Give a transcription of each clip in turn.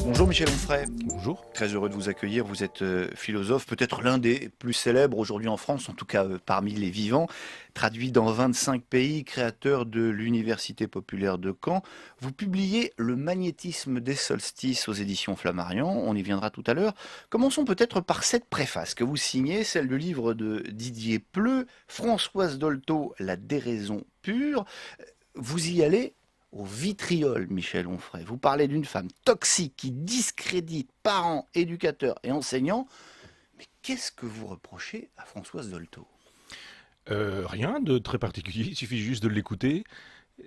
Bonjour Michel Onfray, Bonjour. très heureux de vous accueillir. Vous êtes philosophe, peut-être l'un des plus célèbres aujourd'hui en France, en tout cas parmi les vivants, traduit dans 25 pays, créateur de l'Université populaire de Caen. Vous publiez Le magnétisme des solstices aux éditions Flammarion, on y viendra tout à l'heure. Commençons peut-être par cette préface que vous signez, celle du livre de Didier Pleu, Françoise Dolto, La déraison pure. Vous y allez au vitriol, Michel Onfray. Vous parlez d'une femme toxique qui discrédite parents, éducateurs et enseignants. Mais qu'est-ce que vous reprochez à Françoise Dolto? Rien de très particulier, il suffit juste de l'écouter,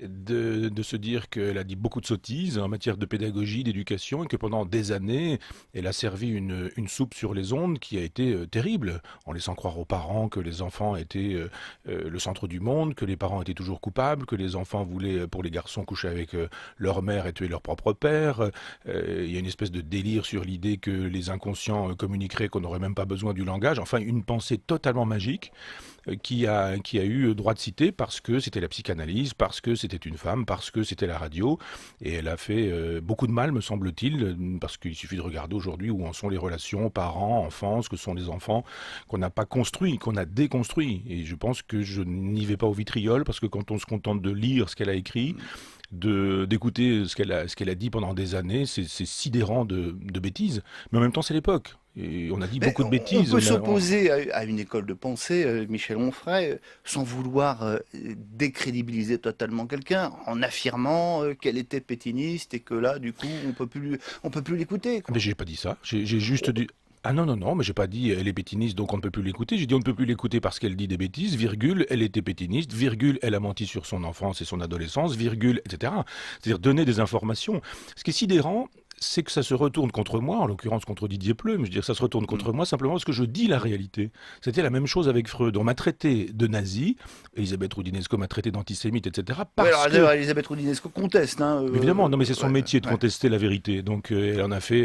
de se dire qu'elle a dit beaucoup de sottises en matière de pédagogie, d'éducation, et que pendant des années, elle a servi une soupe sur les ondes qui a été terrible, en laissant croire aux parents que les enfants étaient le centre du monde, que les parents étaient toujours coupables, que les enfants voulaient, pour les garçons, coucher avec leur mère et tuer leur propre père. Il y a une espèce de délire sur l'idée que les inconscients communiqueraient, qu'on n'aurait même pas besoin du langage. Enfin, une pensée totalement magique qui a eu droit de citer parce que c'était la psychanalyse, parce que c'était une femme, parce que c'était la radio. Et elle a fait beaucoup de mal, me semble-t-il, parce qu'il suffit de regarder aujourd'hui où en sont les relations parents, enfants, ce que sont les enfants qu'on n'a pas construits, qu'on a déconstruits. Et je pense que je n'y vais pas au vitriol, parce que quand on se contente de lire ce qu'elle a écrit, d'écouter ce qu'elle a dit pendant des années, c'est sidérant de bêtises. Mais en même temps, c'est l'époque. Et on a dit Mais beaucoup de on bêtises. peut s'opposer à une école de pensée, Michel Onfray, sans vouloir décrédibiliser totalement quelqu'un, en affirmant qu'elle était pétiniste et que là, du coup, on peut plus l'écouter, Mais quoi. j'ai pas dit ça. J'ai juste dit. Ah non, non, non, mais j'ai pas dit elle est pétiniste donc on ne peut plus l'écouter. J'ai dit on ne peut plus l'écouter parce qu'elle dit des bêtises, virgule, elle était pétiniste, virgule, elle a menti sur son enfance et son adolescence, virgule, etc. C'est-à-dire donner des informations. Ce qui est sidérant, c'est que ça se retourne contre moi, en l'occurrence contre Didier Pleu, mais je veux dire ça se retourne Mm. contre moi simplement parce que je dis la réalité. C'était la même chose avec Freud. On m'a traité de nazi, Elisabeth Roudinesco m'a traité d'antisémite, etc. Ouais, alors parce que d'ailleurs, Elisabeth Roudinesco conteste, hein, évidemment, non, mais c'est son ouais, métier de ouais. contester la vérité. Donc, elle en a fait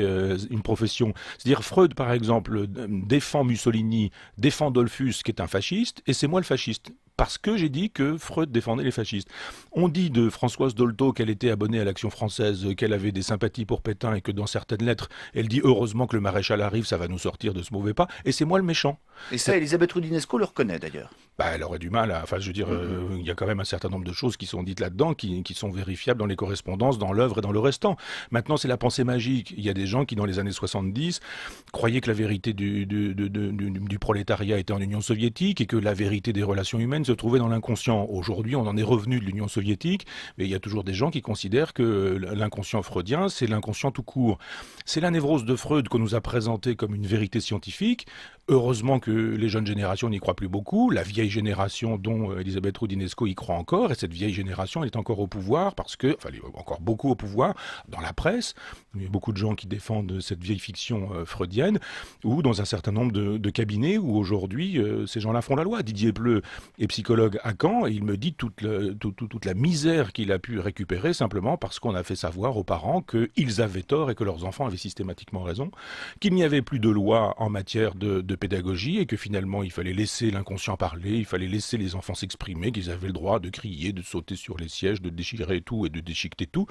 une profession. C'est-à-dire, Freud, par exemple, défend Mussolini, défend Dollfuss, qui est un fasciste, et c'est moi le fasciste. Parce que j'ai dit que Freud défendait les fascistes. On dit de Françoise Dolto qu'elle était abonnée à l'Action française, qu'elle avait des sympathies pour Pétain et que dans certaines lettres, elle dit heureusement que le maréchal arrive, ça va nous sortir de ce mauvais pas. Et c'est moi le méchant. Et ça, Elisabeth Roudinesco le reconnaît d'ailleurs. Bah, elle aurait du mal à. Enfin, je veux dire, Mm, mm. il y a quand même un certain nombre de choses qui sont dites là-dedans, qui sont vérifiables dans les correspondances, dans l'œuvre et dans le restant. Maintenant, c'est la pensée magique. Il y a des gens qui, dans les années 70, croyaient que la vérité du prolétariat était en Union soviétique et que la vérité des relations humaines se trouvait dans l'inconscient. Aujourd'hui, on en est revenu de l'Union soviétique, mais il y a toujours des gens qui considèrent que l'inconscient freudien, c'est l'inconscient tout court. C'est la névrose de Freud qu'on nous a présentée comme une vérité scientifique. Heureusement que les jeunes générations n'y croient plus beaucoup. La vieille génération, dont Elisabeth Roudinesco, y croit encore. Et cette vieille génération, elle est encore au pouvoir parce que, enfin, elle est encore beaucoup au pouvoir dans la presse. Il y a beaucoup de gens qui défendent cette vieille fiction freudienne ou dans un certain nombre de cabinets où aujourd'hui, ces gens-là font la loi. Didier Pleu est psychologue à Caen et il me dit toute la misère qu'il a pu récupérer simplement parce qu'on a fait savoir aux parents qu'ils avaient tort et que leurs enfants avaient systématiquement raison, qu'il n'y avait plus de loi en matière de pédagogie et que finalement il fallait laisser l'inconscient parler, il fallait laisser les enfants s'exprimer, qu'ils avaient le droit de crier, de sauter sur les sièges, de déchirer tout et de déchiqueter tout.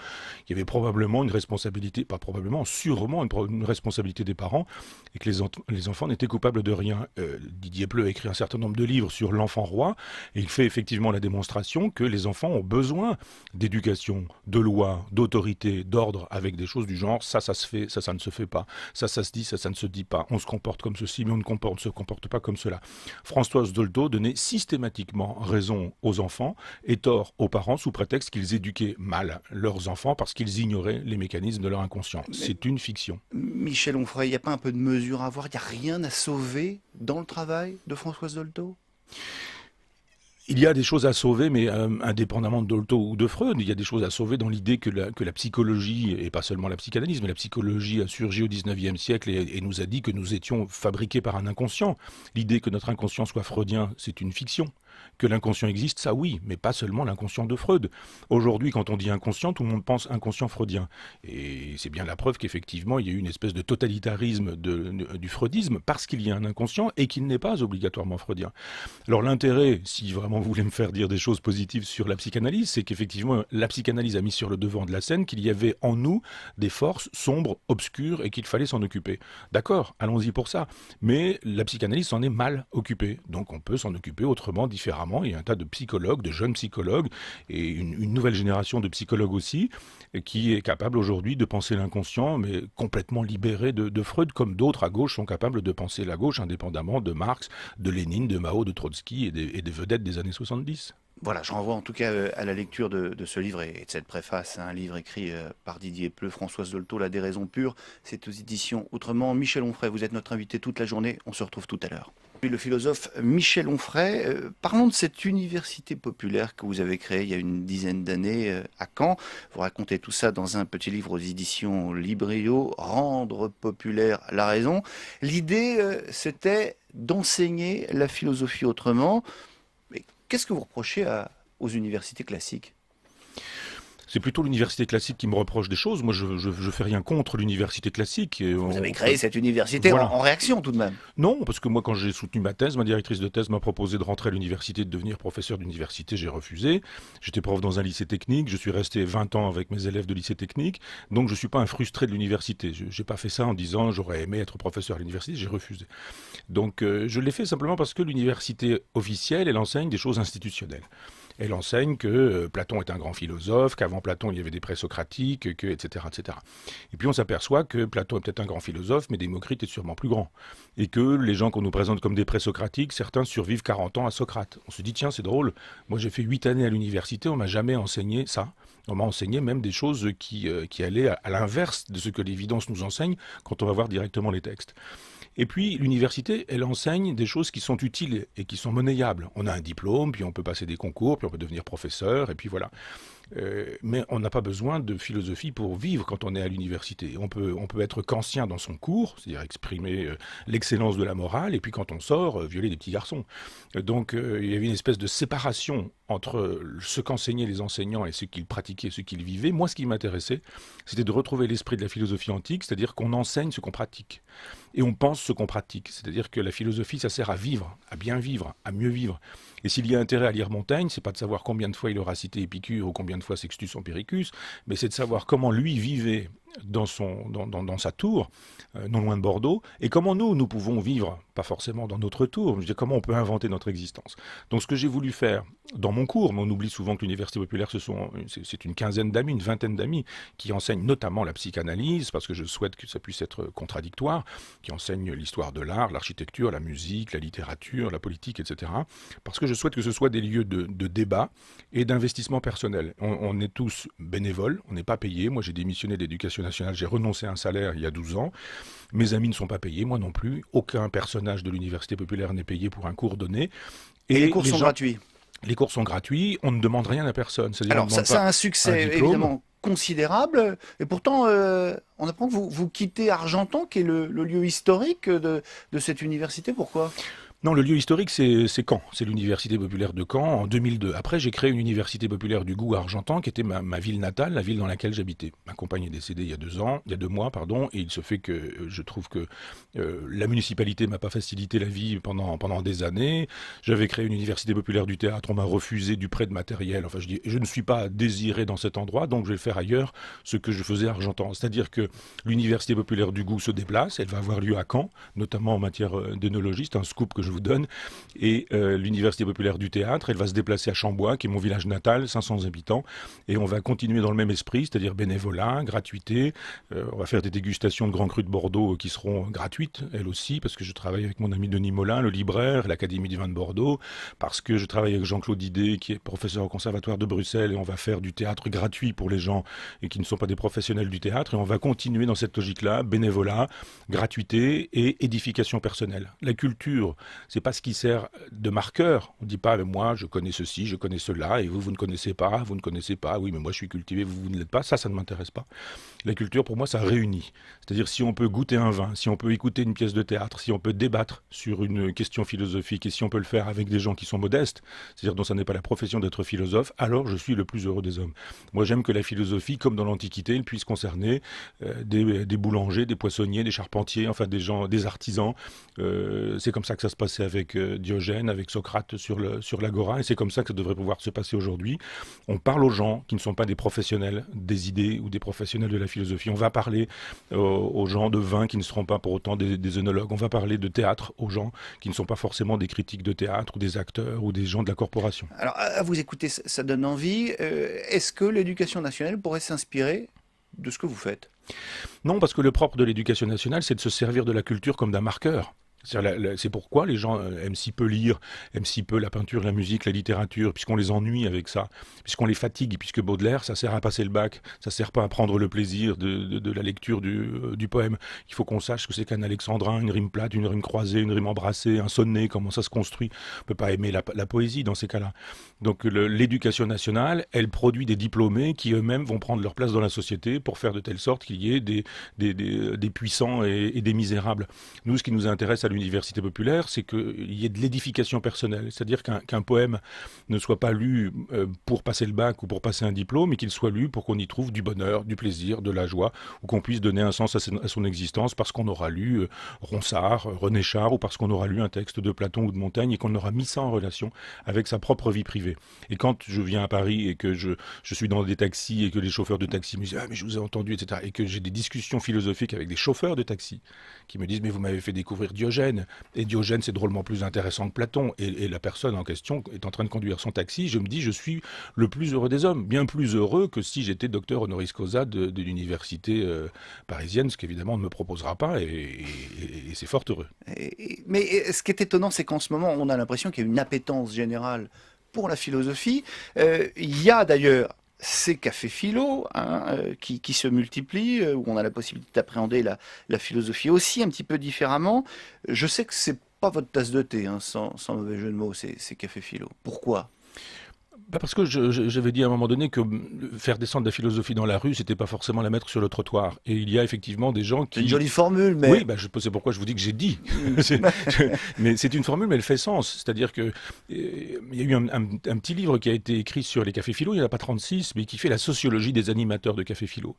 Il y avait probablement une responsabilité, pas probablement, sûrement une responsabilité des parents et que les enfants n'étaient coupables de rien. Didier Pleu a écrit un certain nombre de livres sur l'enfant roi et il fait effectivement la démonstration que les enfants ont besoin d'éducation, de loi, d'autorité, d'ordre avec des choses du genre ça se fait, ça ne se fait pas, ça se dit, ça ne se dit pas, on se comporte comme ceci mais on ne se comporte pas comme cela. Françoise Dolto donnait systématiquement raison aux enfants et tort aux parents sous prétexte qu'ils éduquaient mal leurs enfants parce qu'ils ignoraient les mécanismes de leur inconscient. Mais C'est une fiction. Michel Onfray, il n'y a pas un peu de mesure à avoir? Il n'y a rien à sauver dans le travail de Françoise Dolto? Il y a des choses à sauver, mais indépendamment de Dolto ou de Freud, il y a des choses à sauver dans l'idée que la psychologie, et pas seulement la psychanalyse, mais la psychologie a surgi au XIXe siècle et nous a dit que nous étions fabriqués par un inconscient. L'idée que notre inconscient soit freudien, c'est une fiction. Que l'inconscient existe, ça oui, mais pas seulement l'inconscient de Freud. Aujourd'hui, quand on dit inconscient, tout le monde pense inconscient freudien. Et c'est bien la preuve qu'effectivement, il y a eu une espèce de totalitarisme du freudisme parce qu'il y a un inconscient et qu'il n'est pas obligatoirement freudien. Alors l'intérêt, si vraiment vous voulez me faire dire des choses positives sur la psychanalyse, c'est qu'effectivement, la psychanalyse a mis sur le devant de la scène qu'il y avait en nous des forces sombres, obscures et qu'il fallait s'en occuper. D'accord, allons-y pour ça. Mais la psychanalyse s'en est mal occupée. Donc on peut s'en occuper autrement, différemment. Il y a un tas de psychologues, de jeunes psychologues, et une nouvelle génération de psychologues aussi, qui est capable aujourd'hui de penser l'inconscient, mais complètement libéré de Freud, comme d'autres à gauche sont capables de penser la gauche, indépendamment de Marx, de Lénine, de Mao, de Trotsky et des vedettes des années 70. Voilà, je renvoie en tout cas à la lecture de ce livre et de cette préface, un livre écrit par Didier Pleu, Françoise Dolto, La déraison pure. C'est aux éditions Autrement. Michel Onfray, vous êtes notre invité toute la journée. On se retrouve tout à l'heure. Le philosophe Michel Onfray, parlons de cette université populaire que vous avez créée il y a une dizaine d'années à Caen. Vous racontez tout ça dans un petit livre aux éditions Librio, Rendre populaire la raison. L'idée, c'était d'enseigner la philosophie autrement. Mais qu'est-ce que vous reprochez aux universités classiques? C'est plutôt l'université classique qui me reproche des choses. Moi, je fais rien contre l'université classique. Vous avez créé cette université voilà. en réaction tout de même. Non, parce que moi, quand j'ai soutenu ma thèse, ma directrice de thèse m'a proposé de rentrer à l'université, de devenir professeur d'université. J'ai refusé. J'étais prof dans un lycée technique. Je suis resté 20 ans avec mes élèves de lycée technique. Donc, je ne suis pas un frustré de l'université. Je n'ai pas fait ça en disant j'aurais aimé être professeur à l'université. J'ai refusé. Donc, je l'ai fait simplement parce que l'université officielle, elle enseigne des choses institutionnelles. Elle enseigne que Platon est un grand philosophe, qu'avant Platon il y avait des présocratiques, etc., etc. Et puis on s'aperçoit que Platon est peut-être un grand philosophe, mais Démocrite est sûrement plus grand. Et que les gens qu'on nous présente comme des présocratiques, certains survivent 40 ans à Socrate. On se dit tiens c'est drôle, moi j'ai fait 8 années à l'université, on m'a jamais enseigné ça. On m'a enseigné même des choses qui allaient à l'inverse de ce que l'évidence nous enseigne quand on va voir directement les textes. Et puis, l'université, elle enseigne des choses qui sont utiles et qui sont monnayables. On a un diplôme, puis on peut passer des concours, puis on peut devenir professeur, et puis voilà. Mais on n'a pas besoin de philosophie pour vivre quand on est à l'université. On peut être kantien dans son cours, c'est-à-dire exprimer l'excellence de la morale, et puis quand on sort, violer des petits garçons. Donc il y avait une espèce de séparation entre ce qu'enseignaient les enseignants et ce qu'ils pratiquaient, ce qu'ils vivaient. Moi, ce qui m'intéressait, c'était de retrouver l'esprit de la philosophie antique, c'est-à-dire qu'on enseigne ce qu'on pratique. Et on pense ce qu'on pratique. C'est-à-dire que la philosophie, ça sert à vivre, à bien vivre, à mieux vivre. Et s'il y a intérêt à lire Montaigne, c'est pas de savoir combien de fois il aura cité Épicure ou combien de fois Sextus Empiricus, mais c'est de savoir comment lui vivait dans sa tour, non loin de Bordeaux, et comment nous pouvons vivre, pas forcément dans notre tour, mais comment on peut inventer notre existence. Donc ce que j'ai voulu faire dans mon cours, mais on oublie souvent que l'université populaire, c'est une quinzaine d'amis, une vingtaine d'amis, qui enseignent notamment la psychanalyse, parce que je souhaite que ça puisse être contradictoire, qui enseignent l'histoire de l'art, l'architecture, la musique, la littérature, la politique, etc. Parce que je souhaite que ce soit des lieux de débat et d'investissement personnel. On est tous bénévoles, on n'est pas payés. Moi, j'ai démissionné de l'éducation nationale, j'ai renoncé à un salaire il y a 12 ans. Mes amis ne sont pas payés, moi non plus. Aucun personnage de l'université populaire n'est payé pour un cours donné. Et les cours sont gratuits. Les cours sont gratuits, on ne demande rien à personne. Alors ça a un succès évidemment considérable, et pourtant on apprend que vous quittez Argentan, qui est le lieu historique de cette université. Pourquoi ? Non, le lieu historique, c'est Caen. C'est l'université populaire de Caen en 2002. Après, j'ai créé une université populaire du Goût à Argentan, qui était ma ville natale, la ville dans laquelle j'habitais. Ma compagne est décédée il y a 2 mois, et il se fait que je trouve que la municipalité m'a pas facilité la vie pendant des années. J'avais créé une université populaire du théâtre, on m'a refusé du prêt de matériel. Enfin, je ne suis pas désiré dans cet endroit, donc je vais faire ailleurs ce que je faisais à Argentan. C'est-à-dire que l'université populaire du Goût se déplace, elle va avoir lieu à Caen, notamment en matière d'énologie. C'est un scoop que je vous donne. Et l'université populaire du théâtre, elle va se déplacer à Chambois, qui est mon village natal, 500 habitants, et on va continuer dans le même esprit, c'est-à-dire bénévolat, gratuité. On va faire des dégustations de grands crus de Bordeaux qui seront gratuites, elles aussi, parce que je travaille avec mon ami Denis Molin, le libraire, l'Académie du vin de Bordeaux, parce que je travaille avec Jean-Claude Didet, qui est professeur au Conservatoire de Bruxelles, et on va faire du théâtre gratuit pour les gens et qui ne sont pas des professionnels du théâtre, et on va continuer dans cette logique-là, bénévolat, gratuité et édification personnelle. La culture, c'est pas ce qui sert de marqueur. On ne dit pas, mais moi, je connais ceci, je connais cela, et vous ne connaissez pas, vous ne connaissez pas, oui, mais moi, je suis cultivé, vous ne l'êtes pas. Ça ne m'intéresse pas. La culture, pour moi, ça réunit. C'est-à-dire, si on peut goûter un vin, si on peut écouter une pièce de théâtre, si on peut débattre sur une question philosophique et si on peut le faire avec des gens qui sont modestes, c'est-à-dire dont ça n'est pas la profession d'être philosophe, alors je suis le plus heureux des hommes. Moi, j'aime que la philosophie, comme dans l'Antiquité, elle puisse concerner des boulangers, des poissonniers, des charpentiers, enfin des gens, des artisans. C'est comme ça que ça se passait avec Diogène, avec Socrate sur l'agora, et c'est comme ça que ça devrait pouvoir se passer aujourd'hui. On parle aux gens qui ne sont pas des professionnels des idées ou des professionnels de la philosophie. On va parler aux gens de vin qui ne seront pas pour autant des œnologues. On va parler de théâtre aux gens qui ne sont pas forcément des critiques de théâtre ou des acteurs ou des gens de la corporation. Alors, à vous écouter, ça donne envie. Est-ce que l'éducation nationale pourrait s'inspirer de ce que vous faites? Non, parce que le propre de l'éducation nationale, c'est de se servir de la culture comme d'un marqueur. C'est pourquoi les gens aiment si peu lire, aiment si peu la peinture, la musique, la littérature, puisqu'on les ennuie avec ça, puisqu'on les fatigue, puisque Baudelaire, ça sert à passer le bac, ça sert pas à prendre le plaisir de la lecture du poème. Il faut qu'on sache ce que c'est qu'un alexandrin, une rime plate, une rime croisée, une rime embrassée, un sonnet, comment ça se construit. On peut pas aimer la poésie dans ces cas-là. Donc l'éducation nationale, elle produit des diplômés qui eux-mêmes vont prendre leur place dans la société pour faire de telle sorte qu'il y ait des puissants et des misérables. Nous, ce qui nous intéresse à l'université populaire, c'est qu'il y ait de l'édification personnelle. C'est-à-dire qu'un poème ne soit pas lu pour passer le bac ou pour passer un diplôme, mais qu'il soit lu pour qu'on y trouve du bonheur, du plaisir, de la joie, ou qu'on puisse donner un sens à son existence parce qu'on aura lu Ronsard, René Char, ou parce qu'on aura lu un texte de Platon ou de Montaigne et qu'on aura mis ça en relation avec sa propre vie privée. Et quand je viens à Paris et que je suis dans des taxis et que les chauffeurs de taxi me disent « Ah, mais je vous ai entendu, etc. » et que j'ai des discussions philosophiques avec des chauffeurs de taxi qui me disent « Mais vous m'avez fait découvrir Diogène. Et Diogène, c'est drôlement plus intéressant que Platon. » Et la personne en question est en train de conduire son taxi. Je me dis, je suis le plus heureux des hommes. Bien plus heureux que si j'étais docteur honoris causa de l'université parisienne, ce qu'évidemment on ne me proposera pas. Et c'est fort heureux. Mais ce qui est étonnant, c'est qu'en ce moment, on a l'impression qu'il y a une appétence générale pour la philosophie. Il y a d'ailleurs ces cafés philo qui se multiplient, où on a la possibilité d'appréhender la philosophie aussi un petit peu différemment. Je sais que c'est pas votre tasse de thé, sans mauvais jeu de mots, ces cafés philo. Pourquoi? Parce que j'avais dit à un moment donné que faire descendre la philosophie dans la rue, c'était pas forcément la mettre sur le trottoir. Et il y a effectivement des gens qui... C'est une jolie formule, mais... Oui, c'est pourquoi je vous dis que j'ai dit. Mais c'est une formule, mais elle fait sens. C'est-à-dire que il y a eu un petit livre qui a été écrit sur les cafés philo, il n'y en a pas 36, mais qui fait la sociologie des animateurs de cafés philo.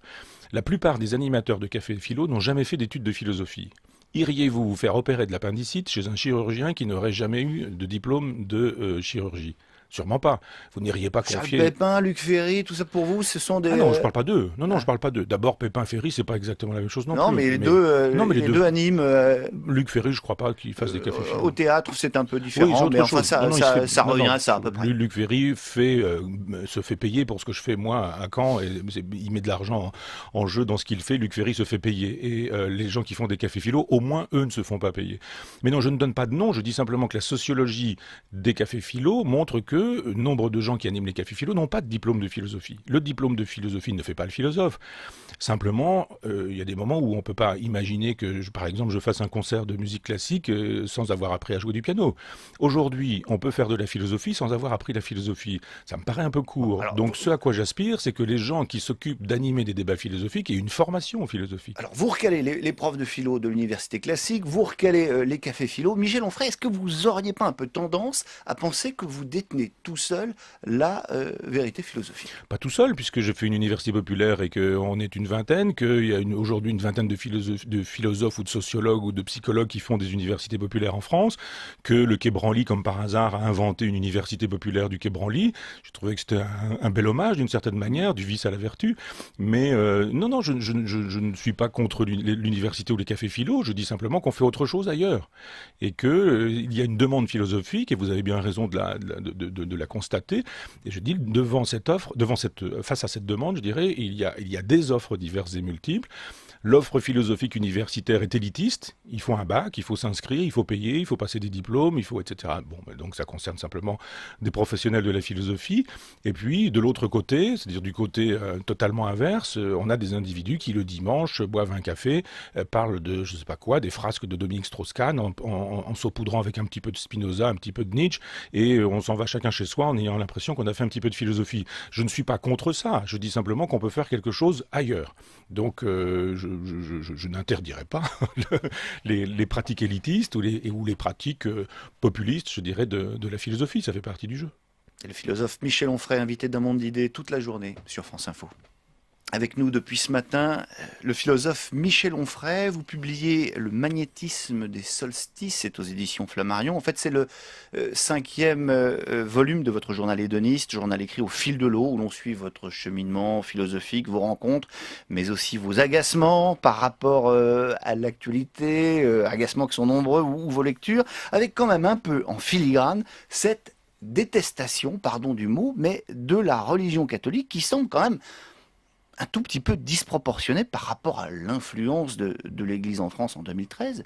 La plupart des animateurs de cafés philo n'ont jamais fait d'études de philosophie. Iriez-vous vous faire opérer de l'appendicite chez un chirurgien qui n'aurait jamais eu de diplôme de chirurgie? Sûrement pas. Vous n'iriez pas confier... Charles Pépin, Luc Ferry, tout ça pour vous, ce sont des... Ah non, je parle pas d'eux. Non, je parle pas d'eux. D'abord, Pépin, Ferry, c'est pas exactement la même chose non plus. Mais les deux animent... Luc Ferry, je crois pas qu'il fasse des cafés philo. Au théâtre, c'est un peu différent, mais enfin, ça revient à ça, à peu près. Luc Ferry se fait payer pour ce que je fais, moi, à Caen, et il met de l'argent en jeu dans ce qu'il fait. Luc Ferry se fait payer. Et les gens qui font des cafés philo, au moins, eux ne se font pas payer. Mais non, je ne donne pas de nom, je dis simplement que la sociologie des cafés philo montre que nombre de gens qui animent les cafés philo n'ont pas de diplôme de philosophie. Le diplôme de philosophie ne fait pas le philosophe. Simplement, il y a des moments où on ne peut pas imaginer que, par exemple, je fasse un concert de musique classique sans avoir appris à jouer du piano. Aujourd'hui, on peut faire de la philosophie sans avoir appris la philosophie. Ça me paraît un peu court. Alors, donc, ce à quoi j'aspire, c'est que les gens qui s'occupent d'animer des débats philosophiques aient une formation philosophique. Alors, vous recalez les profs de philo de l'université classique, vous recalez les cafés philo. Michel Onfray, est-ce que vous auriez pas un peu tendance à penser que vous détenez tout seul la vérité philosophique? Pas tout seul, puisque je fais une université populaire et qu'on est une vingtaine, qu'il y a aujourd'hui une vingtaine de philosophes ou de sociologues ou de psychologues qui font des universités populaires en France, que le Quai Branly, comme par hasard, a inventé une université populaire du Quai Branly. Je trouvais que c'était un bel hommage, d'une certaine manière, du vice à la vertu. Mais non, je ne suis pas contre l'université ou les cafés philo, je dis simplement qu'on fait autre chose ailleurs. Et qu'il y a une demande philosophique, et vous avez bien raison de la constater. Et je dis, face à cette demande, je dirais, il y a des offres diverses et multiples. L'offre philosophique universitaire est élitiste. Il faut un bac, il faut s'inscrire, il faut payer, il faut passer des diplômes, il faut etc. Bon, donc ça concerne simplement des professionnels de la philosophie. Et puis de l'autre côté, c'est-à-dire du côté totalement inverse, on a des individus qui le dimanche boivent un café, parlent de je sais pas quoi, des frasques de Dominique Strauss-Kahn en saupoudrant avec un petit peu de Spinoza, un petit peu de Nietzsche, et on s'en va chacun chez soi en ayant l'impression qu'on a fait un petit peu de philosophie. Je ne suis pas contre ça, je dis simplement qu'on peut faire quelque chose ailleurs. Donc je n'interdirai pas les pratiques élitistes ou les pratiques populistes, je dirais, de la philosophie, ça fait partie du jeu. Et le philosophe Michel Onfray, invité d'un monde d'idées toute la journée sur France Info. Avec nous depuis ce matin, le philosophe Michel Onfray. Vous publiez Le magnétisme des solstices, c'est aux éditions Flammarion. En fait, c'est le cinquième volume de votre journal hédoniste, journal écrit au fil de l'eau, où l'on suit votre cheminement philosophique, vos rencontres, mais aussi vos agacements par rapport à l'actualité, agacements qui sont nombreux, ou vos lectures, avec quand même un peu en filigrane cette détestation, pardon du mot, mais de la religion catholique qui semble quand même un tout petit peu disproportionnée par rapport à l'influence de l'Église en France en 2013.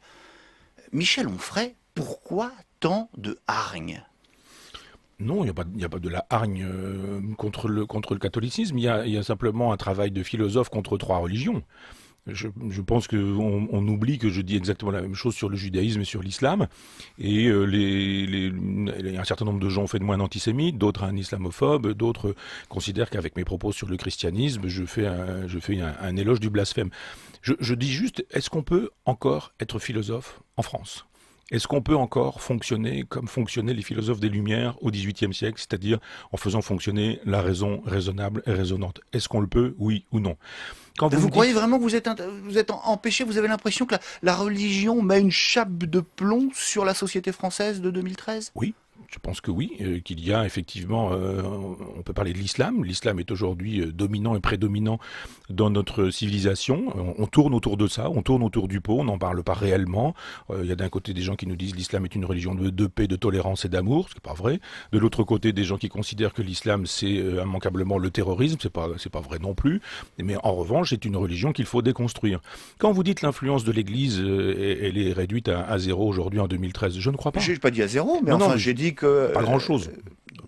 Michel Onfray, pourquoi tant de hargne ? Non, il n'y a pas de la hargne contre le catholicisme, il y a simplement un travail de philosophe contre trois religions. Je pense qu'on oublie que je dis exactement la même chose sur le judaïsme et sur l'islam. Et un certain nombre de gens ont fait de moi un antisémite, d'autres un islamophobe, d'autres considèrent qu'avec mes propos sur le christianisme, je fais un éloge du blasphème. Je dis juste, est-ce qu'on peut encore être philosophe en France ? Est-ce qu'on peut encore fonctionner comme fonctionnaient les philosophes des Lumières au XVIIIe siècle, c'est-à-dire en faisant fonctionner la raison raisonnable et raisonnante ? Est-ce qu'on le peut, oui ou non ? Quand vous croyez vraiment que vous êtes empêché, vous avez l'impression que la religion met une chape de plomb sur la société française de 2013 ? Oui. Je pense que oui, qu'il y a effectivement, on peut parler de l'islam. L'islam est aujourd'hui dominant et prédominant dans notre civilisation. On tourne autour de ça, on tourne autour du pot, on n'en parle pas réellement. Il y a d'un côté des gens qui nous disent l'islam est une religion de paix, de tolérance et d'amour, ce qui n'est pas vrai. De l'autre côté, des gens qui considèrent que l'islam c'est immanquablement le terrorisme, c'est pas vrai non plus. Mais en revanche, c'est une religion qu'il faut déconstruire. Quand vous dites l'influence de l'Église, elle est réduite à zéro aujourd'hui en 2013, je ne crois pas. Je n'ai pas dit à zéro, mais non, enfin non, j'ai dit que pas grand-chose.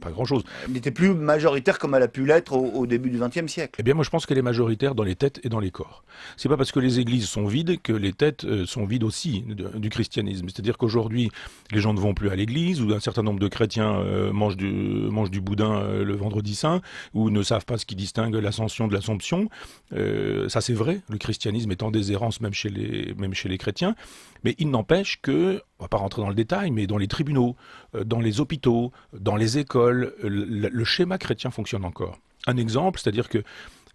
Pas grand-chose. Elle n'était plus majoritaire comme elle a pu l'être au début du XXe siècle. Eh bien, moi, je pense qu'elle est majoritaire dans les têtes et dans les corps. C'est pas parce que les églises sont vides que les têtes sont vides aussi du christianisme. C'est-à-dire qu'aujourd'hui, les gens ne vont plus à l'église, ou un certain nombre de chrétiens mangent du boudin le vendredi saint, ou ne savent pas ce qui distingue l'ascension de l'assomption. Ça, c'est vrai. Le christianisme est en déshérence même chez les chrétiens. Mais il n'empêche que, on va pas rentrer dans le détail, mais dans les tribunaux, dans les hôpitaux, dans les écoles, le schéma chrétien fonctionne encore. Un exemple, c'est-à-dire que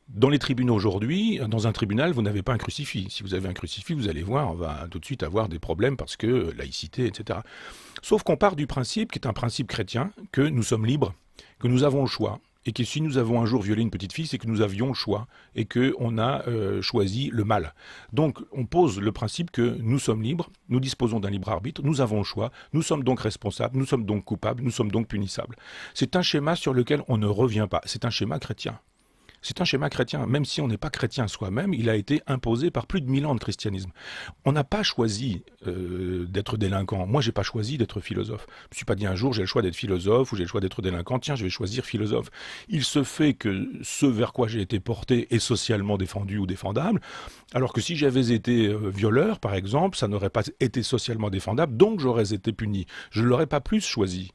dans les tribunaux aujourd'hui, dans un tribunal, vous n'avez pas un crucifix. Si vous avez un crucifix, vous allez voir, on va tout de suite avoir des problèmes parce que laïcité, etc. Sauf qu'on part du principe, qui est un principe chrétien, que nous sommes libres, que nous avons le choix. Et que si nous avons un jour violé une petite fille, c'est que nous avions le choix et qu'on a choisi le mal. Donc on pose le principe que nous sommes libres, nous disposons d'un libre arbitre, nous avons le choix, nous sommes donc responsables, nous sommes donc coupables, nous sommes donc punissables. C'est un schéma sur lequel on ne revient pas, c'est un schéma chrétien. C'est un schéma chrétien, même si on n'est pas chrétien soi-même, il a été imposé par plus de 1000 ans de christianisme. On n'a pas choisi d'être délinquant. Moi, j'ai pas choisi d'être philosophe. Je me suis pas dit un jour j'ai le choix d'être philosophe ou j'ai le choix d'être délinquant. Tiens, je vais choisir philosophe. Il se fait que ce vers quoi j'ai été porté est socialement défendu ou défendable, alors que si j'avais été violeur, par exemple, ça n'aurait pas été socialement défendable, donc j'aurais été puni. Je ne l'aurais pas plus choisi.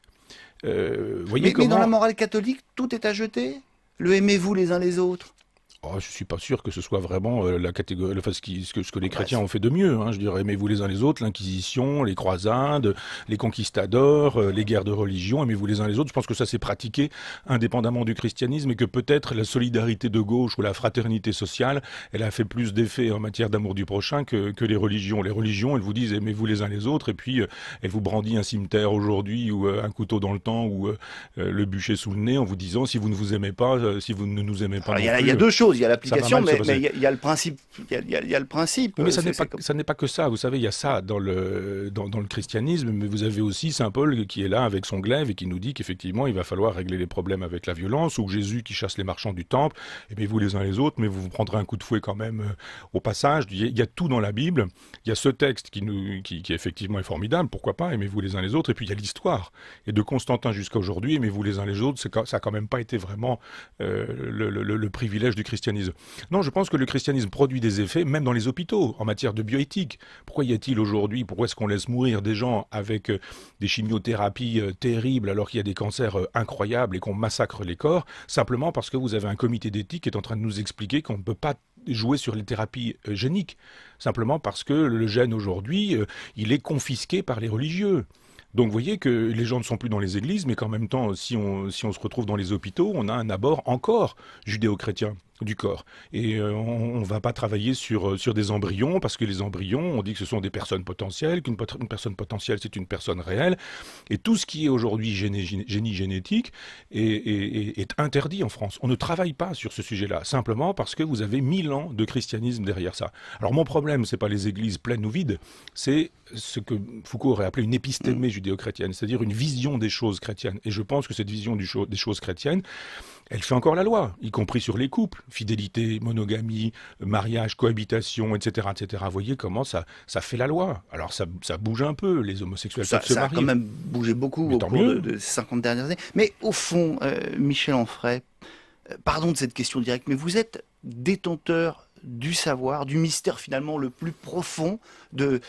Mais dans la morale catholique, tout est à jeter ? Le aimez-vous les uns les autres ? Oh, je suis pas sûr que ce soit vraiment la catégorie, enfin, ce que les chrétiens ont fait de mieux. Hein. Je dirais, aimez-vous les uns les autres, l'Inquisition, les croisades, les conquistadors, les guerres de religion, aimez-vous les uns les autres. Je pense que ça s'est pratiqué indépendamment du christianisme et que peut-être la solidarité de gauche ou la fraternité sociale, elle a fait plus d'effet en matière d'amour du prochain que les religions. Les religions, elles vous disent aimez-vous les uns les autres et puis elles vous brandissent un cimetière aujourd'hui ou un couteau dans le temps ou le bûcher sous le nez en vous disant si vous ne vous aimez pas, si vous ne nous aimez pas. Il y a deux choses. chose, il y a Ça va l'application, mal se mais passer. il y a le principe. Il y a le principe. Oui, mais C'est comme... ça n'est pas que ça. Vous savez, il y a ça dans le christianisme, mais vous avez aussi Saint Paul qui est là avec son glaive et qui nous dit qu'effectivement, il va falloir régler les problèmes avec la violence, ou Jésus qui chasse les marchands du temple, et bien vous les uns les autres, mais vous vous prendrez un coup de fouet quand même au passage. Il y a tout dans la Bible. Il y a ce texte qui effectivement est formidable, pourquoi pas, aimez-vous les uns les autres, et puis il y a l'histoire. Et de Constantin jusqu'à aujourd'hui, aimez-vous les uns les autres, ça n'a quand même pas été vraiment le privilège du christianisme. Non, je pense que le christianisme produit des effets, même dans les hôpitaux, en matière de bioéthique. Pourquoi y a-t-il aujourd'hui, pourquoi est-ce qu'on laisse mourir des gens avec des chimiothérapies terribles alors qu'il y a des cancers incroyables et qu'on massacre les corps? Simplement parce que vous avez un comité d'éthique qui est en train de nous expliquer qu'on ne peut pas jouer sur les thérapies géniques. Simplement parce que le gène aujourd'hui, il est confisqué par les religieux. Donc vous voyez que les gens ne sont plus dans les églises, mais qu'en même temps, si on se retrouve dans les hôpitaux, on a un abord encore judéo-chrétien du corps. Et on ne va pas travailler sur des embryons, parce que les embryons, on dit que ce sont des personnes potentielles, une personne potentielle, c'est une personne réelle. Et tout ce qui est aujourd'hui génie génétique est interdit en France. On ne travaille pas sur ce sujet-là, simplement parce que vous avez 1000 ans de christianisme derrière ça. Alors mon problème, c'est pas les églises pleines ou vides, c'est ce que Foucault aurait appelé une épistémée judéo-chrétienne, c'est-à-dire une vision des choses chrétiennes. Et je pense que cette vision des choses chrétiennes, elle fait encore la loi, y compris sur les couples, fidélité, monogamie, mariage, cohabitation, etc., etc. Vous voyez comment ça fait la loi. Alors ça bouge un peu, les homosexuels peuvent se Ça a quand marier, même bougé beaucoup mais au tant cours mieux. de ces 50 dernières années. Mais au fond, Michel Onfray, pardon de cette question directe, mais vous êtes détenteur du savoir, du mystère finalement le plus profond de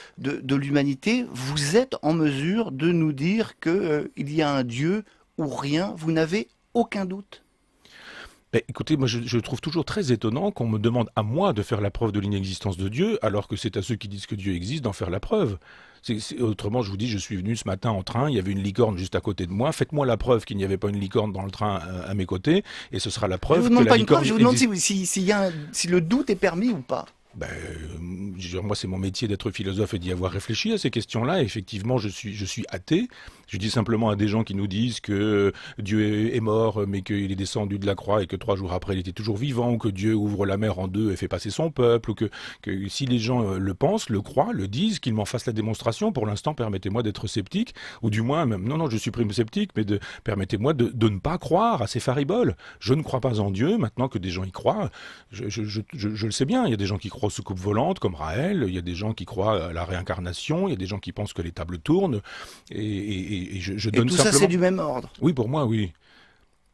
l'humanité. Vous êtes en mesure de nous dire qu'il y a un Dieu ou rien. Vous n'avez aucun doute. Ben, écoutez, moi je trouve toujours très étonnant qu'on me demande à moi de faire la preuve de l'inexistence de Dieu, alors que c'est à ceux qui disent que Dieu existe d'en faire la preuve. Autrement, je vous dis, je suis venu ce matin en train, il y avait une licorne juste à côté de moi. Faites-moi la preuve qu'il n'y avait pas une licorne dans le train à mes côtés, et ce sera la Je ne vous preuve que demande la pas une preuve, licorne je vous demande existe. si le doute est permis ou pas. Ben, moi, c'est mon métier d'être philosophe et d'y avoir réfléchi à ces questions-là. Et effectivement, je suis athée. Je dis simplement à des gens qui nous disent que Dieu est mort, mais qu'il est descendu de la croix et que 3 jours après, il était toujours vivant, ou que Dieu ouvre la mer en deux et fait passer son peuple, ou que si les gens le pensent, le croient, le disent, qu'ils m'en fassent la démonstration. Pour l'instant, permettez-moi d'être sceptique, ou du moins, même, non, je supprime sceptique, mais permettez-moi de ne pas croire à ces fariboles. Je ne crois pas en Dieu, maintenant que des gens y croient. Je le sais bien, il y a des gens qui croient aux soucoupes volantes, comme Raël, il y a des gens qui croient à la réincarnation, il y a des gens qui pensent que les tables tournent, et je Et donne tout ça, c'est simplement... du même ordre. Oui, pour moi, oui.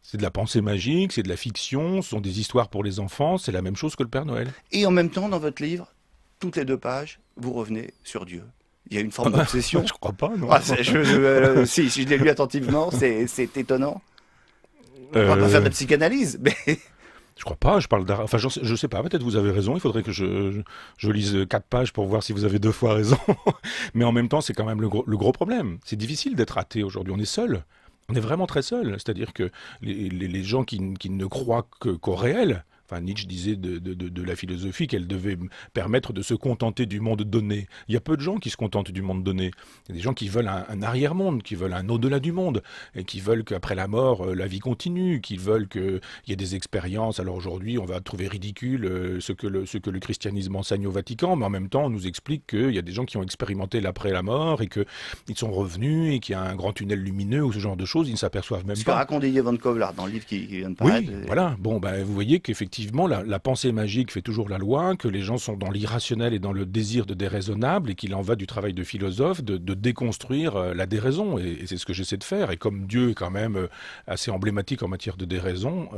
C'est de la pensée magique, c'est de la fiction, ce sont des histoires pour les enfants, c'est la même chose que le Père Noël. Et en même temps, dans votre livre, toutes les 2 pages, vous revenez sur Dieu. Il y a une forme d'obsession. Je crois pas, non. Ah, si je l'ai lu attentivement, c'est étonnant. On va pas faire de Euh, la psychanalyse, mais je crois pas, je parle d'art. Enfin, je sais pas, peut-être vous avez raison, il faudrait que je lise 4 pages pour voir si vous avez 2 fois raison. Mais en même temps, c'est quand même le gros problème. C'est difficile d'être athée aujourd'hui, on est seul. On est vraiment très seul. C'est-à-dire que les gens qui ne croient qu'au réel, enfin Nietzsche disait de la philosophie qu'elle devait permettre de se contenter du monde donné. Il y a peu de gens qui se contentent du monde donné. Il y a des gens qui veulent un arrière-monde, qui veulent un au-delà du monde, et qui veulent qu'après la mort, la vie continue, qui veulent qu'il y ait des expériences. Alors aujourd'hui, on va trouver ridicule ce que le christianisme enseigne au Vatican, mais en même temps, on nous explique qu'il y a des gens qui ont expérimenté l'après la mort, et qu'ils sont revenus, et qu'il y a un grand tunnel lumineux, ou ce genre de choses, ils ne s'aperçoivent même ce que pas. raconte Didier Van Kovlar dans le livre qui vient de paraître. Oui, voilà. Bon, ben, vous voyez qu'effectivement, la pensée magique fait toujours la loi, que les gens sont dans l'irrationnel et dans le désir de déraisonnable, et qu'il en va du travail de philosophe de déconstruire la déraison. Et c'est ce que j'essaie de faire. Et comme Dieu est quand même assez emblématique en matière de déraison,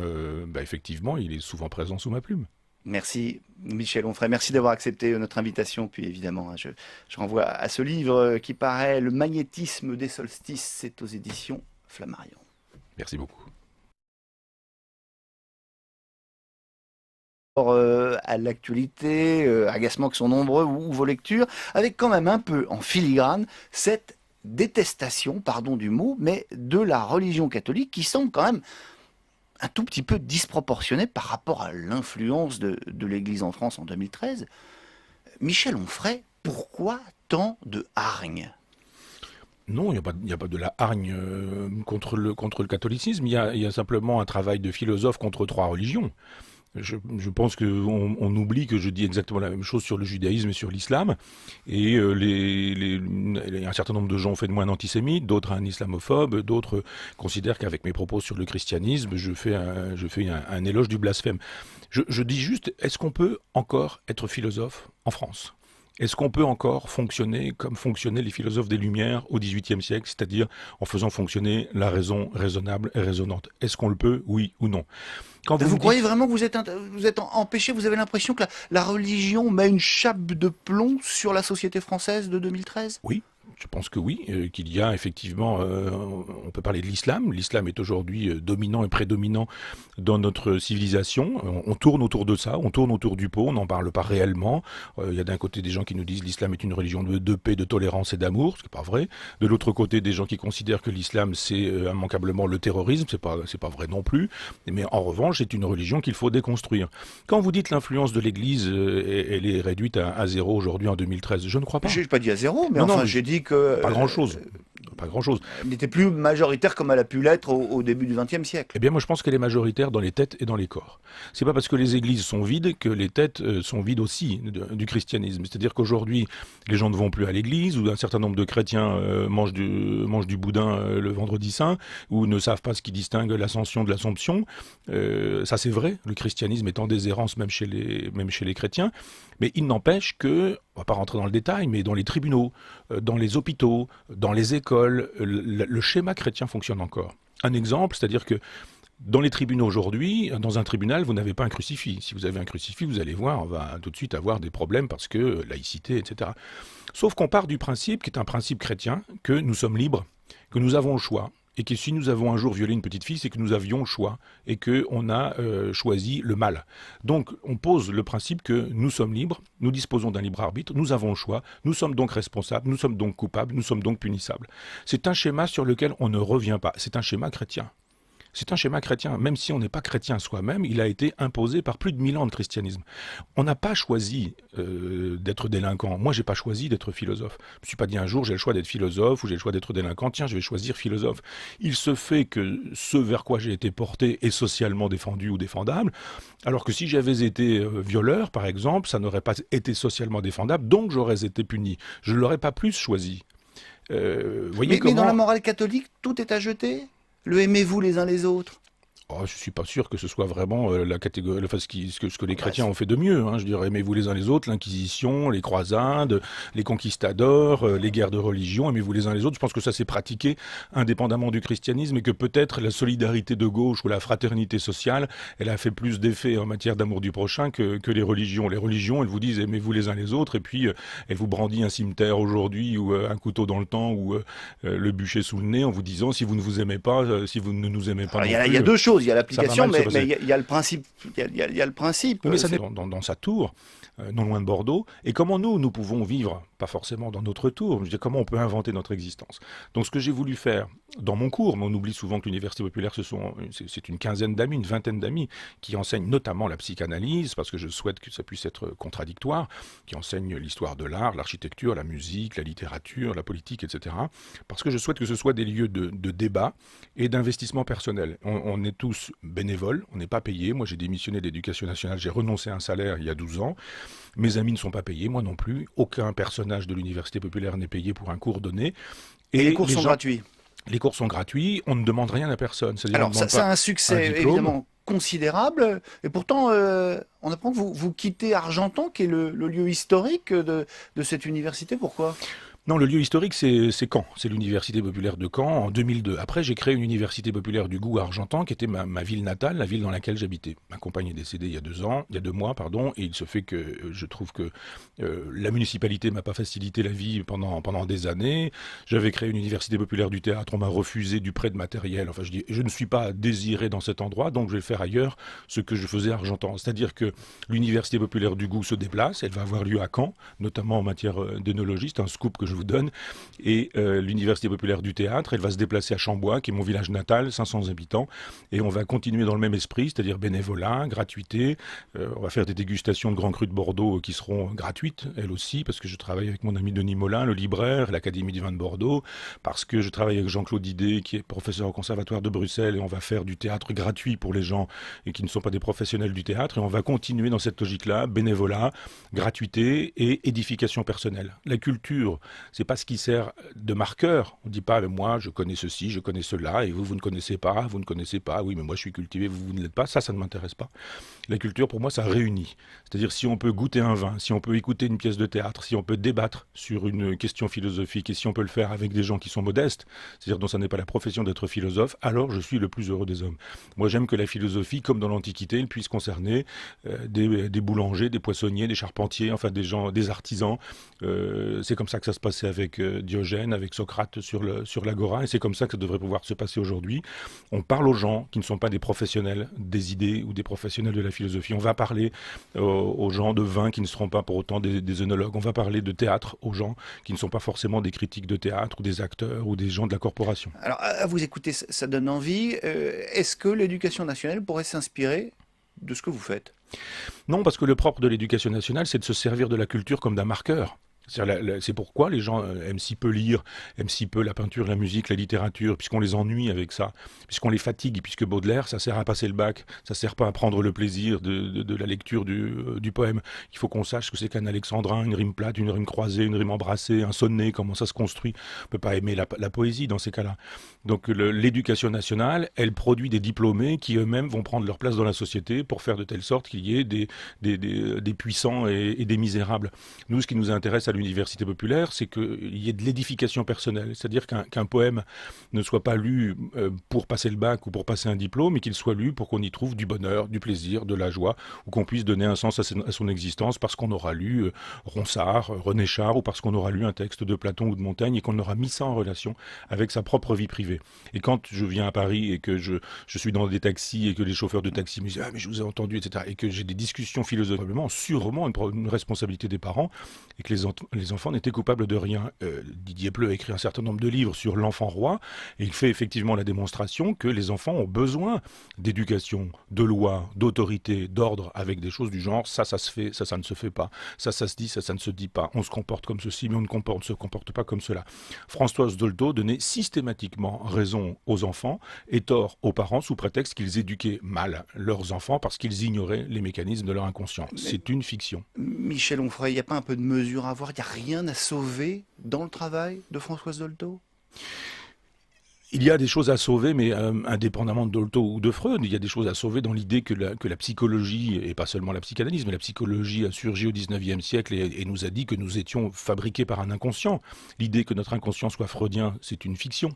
ben, effectivement, il est souvent présent sous ma plume. Merci Michel Onfray, merci d'avoir accepté notre invitation. Puis évidemment, je renvoie à ce livre qui paraît Le magnétisme des solstices, c'est aux éditions Flammarion. Merci beaucoup. À l'actualité, agacements qui sont nombreux ou vos lectures, avec quand même un peu en filigrane cette détestation, pardon du mot, mais de la religion catholique qui semble quand même un tout petit peu disproportionnée par rapport à l'influence de l'Église en France en 2013. Michel Onfray, pourquoi tant de hargne? Non, il n'y a pas de la hargne contre le catholicisme. Il y a simplement un travail de philosophe contre 3 religions. Je pense qu'on oublie que je dis exactement la même chose sur le judaïsme et sur l'islam. Et un certain nombre de gens ont fait de moi un antisémite, d'autres un islamophobe, d'autres considèrent qu'avec mes propos sur le christianisme, je fais un éloge du blasphème. Je dis juste, est-ce qu'on peut encore être philosophe en France? Est-ce qu'on peut encore fonctionner comme fonctionnaient les philosophes des Lumières au XVIIIe siècle, c'est-à-dire en faisant fonctionner la raison raisonnable et raisonnante? Est-ce qu'on le peut, oui ou non? Quand vous Vous me croyez dites, vraiment que vous êtes empêché, vous avez l'impression que la religion met une chape de plomb sur la société française de 2013? oui, je pense que oui, qu'il y a effectivement, on peut parler de l'islam. L'islam est aujourd'hui dominant et prédominant dans notre civilisation. On tourne autour de ça, on tourne autour du pot, on n'en parle pas réellement. Il y a d'un côté des gens qui nous disent l'islam est une religion de paix, de tolérance et d'amour, ce qui n'est pas vrai. De l'autre côté, des gens qui considèrent que l'islam c'est immanquablement le terrorisme, c'est pas vrai non plus. Mais en revanche, c'est une religion qu'il faut déconstruire. Quand vous dites l'influence de l'Église, elle est réduite à zéro aujourd'hui en 2013, je ne crois pas. J'ai pas dit à zéro, mais Non, non, enfin j'ai dit que pas grand-chose. Pas grand-chose. elle n'était plus majoritaire comme elle a pu l'être au début du XXe siècle. Eh bien, moi, je pense qu'elle est majoritaire dans les têtes et dans les corps. C'est pas parce que les églises sont vides que les têtes sont vides aussi du christianisme. C'est-à-dire qu'aujourd'hui, les gens ne vont plus à l'église, ou un certain nombre de chrétiens mangent du boudin le vendredi saint, ou ne savent pas ce qui distingue l'ascension de l'assomption. Ça, c'est vrai. Le christianisme est en déshérence même chez les chrétiens. Mais il n'empêche que, on va pas rentrer dans le détail, mais dans les tribunaux, dans les hôpitaux, dans les écoles, le schéma chrétien fonctionne encore. Un exemple, c'est-à-dire que dans les tribunaux aujourd'hui, dans un tribunal, vous n'avez pas un crucifix. Si vous avez un crucifix, vous allez voir, on va tout de suite avoir des problèmes parce que laïcité, etc. Sauf qu'on part du principe, qui est un principe chrétien, que nous sommes libres, que nous avons le choix, et que si nous avons un jour violé une petite fille, c'est que nous avions le choix, et qu'on a choisi le mal. Donc on pose le principe que nous sommes libres, nous disposons d'un libre arbitre, nous avons le choix, nous sommes donc responsables, nous sommes donc coupables, nous sommes donc punissables. C'est un schéma sur lequel on ne revient pas, c'est un schéma chrétien. C'est un schéma chrétien, même si on n'est pas chrétien soi-même, il a été imposé par plus de 1000 ans de christianisme. On n'a pas choisi d'être délinquant. Moi, j'ai pas choisi d'être philosophe. Je me suis pas dit un jour j'ai le choix d'être philosophe ou j'ai le choix d'être délinquant. Tiens, je vais choisir philosophe. Il se fait que ce vers quoi j'ai été porté est socialement défendu ou défendable, alors que si j'avais été violeur, par exemple, ça n'aurait pas été socialement défendable, donc j'aurais été puni. Je ne l'aurais pas plus choisi. Voyez Mais dans la comment. morale catholique, tout est à jeter. Le aimez-vous les uns les autres. Oh, je suis pas sûr que ce soit vraiment la catégorie, enfin, ce que les Bah, chrétiens ont fait de mieux. Hein. Je dirais, aimez-vous les uns les autres, l'Inquisition, les croisades, les conquistadors, les guerres de religion, aimez-vous les uns les autres. Je pense que ça s'est pratiqué indépendamment du christianisme et que peut-être la solidarité de gauche ou la fraternité sociale, elle a fait plus d'effet en matière d'amour du prochain que les religions. Les religions, elles vous disent aimez-vous les uns les autres et puis elles vous brandissent un cimetière aujourd'hui ou un couteau dans le temps ou le bûcher sous le nez en vous disant si vous ne vous aimez pas, si vous ne nous aimez pas alors, non il y a plus. deux choses. Il y a Ça va l'application, mal se mais passer. il y a le principe. Il y a le principe. Oui, mais ça n'est dans sa tour, non loin de Bordeaux. Et comment nous pouvons vivre, pas forcément dans notre tour, je veux dire, comment on peut inventer notre existence. Donc ce que j'ai voulu faire dans mon cours, mais on oublie souvent que l'université populaire, c'est une quinzaine d'amis, une vingtaine d'amis, qui enseignent notamment la psychanalyse, parce que je souhaite que ça puisse être contradictoire, qui enseignent l'histoire de l'art, l'architecture, la musique, la littérature, la politique, etc. Parce que je souhaite que ce soit des lieux de débat et d'investissement personnel. On est tous bénévoles, on n'est pas payés. Moi, j'ai démissionné de l'éducation nationale, j'ai renoncé à un salaire il y a 12 ans. Mes amis ne sont pas payés, moi non plus. Aucun personnage de l'université populaire n'est payé pour un cours donné. Et les Et cours sont gratuits. les cours sont gratuits, on ne demande rien à personne. C'est-à-dire, on Alors, ne demande ça a pas un un succès diplôme. évidemment considérable. Et pourtant, on apprend que vous quittez Argentan, qui est le lieu historique de cette université. Pourquoi? Non, le lieu historique, c'est Caen. C'est l'université populaire de Caen en 2002. Après, j'ai créé une université populaire du Goût à Argentan, qui était ma ville natale, la ville dans laquelle j'habitais. Ma compagne est décédée il y a 2 mois, pardon, et il se fait que je trouve que la municipalité m'a pas facilité la vie pendant des années. J'avais créé une université populaire du théâtre, on m'a refusé du prêt de matériel. Enfin, je dis, je ne suis pas désiré dans cet endroit, donc je vais faire ailleurs ce que je faisais à Argentan. C'est-à-dire que l'université populaire du Goût se déplace, elle va avoir lieu à Caen, notamment en matière d'énologie. C'est un scoop que je vous donne. Et l'Université populaire du théâtre, elle va se déplacer à Chambois, qui est mon village natal, 500 habitants, et on va continuer dans le même esprit, c'est-à-dire bénévolat, gratuité. On va faire des dégustations de grands crus de Bordeaux qui seront gratuites, elles aussi, parce que je travaille avec mon ami Denis Molin, le libraire, l'Académie du vin de Bordeaux, parce que je travaille avec Jean-Claude Didet, qui est professeur au Conservatoire de Bruxelles, et on va faire du théâtre gratuit pour les gens et qui ne sont pas des professionnels du théâtre, et on va continuer dans cette logique-là, bénévolat, gratuité et édification personnelle. La culture, c'est pas ce qui sert de marqueur. On ne dit pas, mais moi, je connais ceci, je connais cela, et vous, vous ne connaissez pas, vous ne connaissez pas, oui, mais moi, je suis cultivé, vous, vous ne l'êtes pas, ça ne m'intéresse pas. La culture, pour moi, ça réunit. C'est-à-dire, si on peut goûter un vin, si on peut écouter une pièce de théâtre, si on peut débattre sur une question philosophique, et si on peut le faire avec des gens qui sont modestes, c'est-à-dire dont ça n'est pas la profession d'être philosophe, alors je suis le plus heureux des hommes. Moi, j'aime que la philosophie, comme dans l'Antiquité, elle puisse concerner des boulangers, des poissonniers, des charpentiers, enfin des gens, des artisans. C'est comme ça que ça se passait avec Diogène, avec Socrate sur l'agora, et c'est comme ça que ça devrait pouvoir se passer aujourd'hui. On parle aux gens qui ne sont pas des professionnels des idées ou des professionnels de la philosophie. On va parler aux gens de vin qui ne seront pas pour autant des œnologues. On va parler de théâtre aux gens qui ne sont pas forcément des critiques de théâtre ou des acteurs ou des gens de la corporation. Alors, à vous écouter, ça donne envie. Est-ce que l'éducation nationale pourrait s'inspirer de ce que vous faites? Non, parce que le propre de l'éducation nationale, c'est de se servir de la culture comme d'un marqueur. C'est pourquoi les gens aiment si peu lire, aiment si peu la peinture, la musique, la littérature, puisqu'on les ennuie avec ça, puisqu'on les fatigue, puisque Baudelaire, ça sert à passer le bac, ça sert pas à prendre le plaisir de la lecture du poème. Il faut qu'on sache ce que c'est qu'un alexandrin, une rime plate, une rime croisée, une rime embrassée, un sonnet, comment ça se construit. On peut pas aimer la poésie dans ces cas-là. Donc l'éducation nationale, elle produit des diplômés qui eux-mêmes vont prendre leur place dans la société pour faire de telle sorte qu'il y ait des puissants et des misérables. Nous, ce qui nous intéresse à l'université populaire, c'est qu'il y ait de l'édification personnelle. C'est-à-dire qu'un poème ne soit pas lu pour passer le bac ou pour passer un diplôme, mais qu'il soit lu pour qu'on y trouve du bonheur, du plaisir, de la joie, ou qu'on puisse donner un sens à son existence parce qu'on aura lu Ronsard, René Char, ou parce qu'on aura lu un texte de Platon ou de Montaigne et qu'on aura mis ça en relation avec sa propre vie privée. Et quand je viens à Paris et que je suis dans des taxis et que les chauffeurs de taxi me disent « Ah, mais je vous ai entendu, etc. » et que j'ai des discussions philosophiquement, sûrement une responsabilité des parents, et que les enfants n'étaient coupables de rien. Didier Pleu a écrit un certain nombre de livres sur l'enfant roi, et il fait effectivement la démonstration que les enfants ont besoin d'éducation, de loi, d'autorité, d'ordre, avec des choses du genre, ça se fait, ça ne se fait pas, ça se dit, ça ne se dit pas, on se comporte comme ceci, mais on ne se comporte pas comme cela. Françoise Dolto donnait systématiquement raison aux enfants et tort aux parents sous prétexte qu'ils éduquaient mal leurs enfants parce qu'ils ignoraient les mécanismes de leur inconscient. C'est une fiction. Michel Onfray, il n'y a pas un peu de mesure à avoir? Il n'y a rien à sauver dans le travail de Françoise Dolto? Il y a des choses à sauver, mais indépendamment de Dolto ou de Freud, il y a des choses à sauver dans l'idée que la psychologie, et pas seulement la psychanalyse, mais la psychologie a surgi au XIXe siècle et nous a dit que nous étions fabriqués par un inconscient. L'idée que notre inconscient soit freudien, c'est une fiction.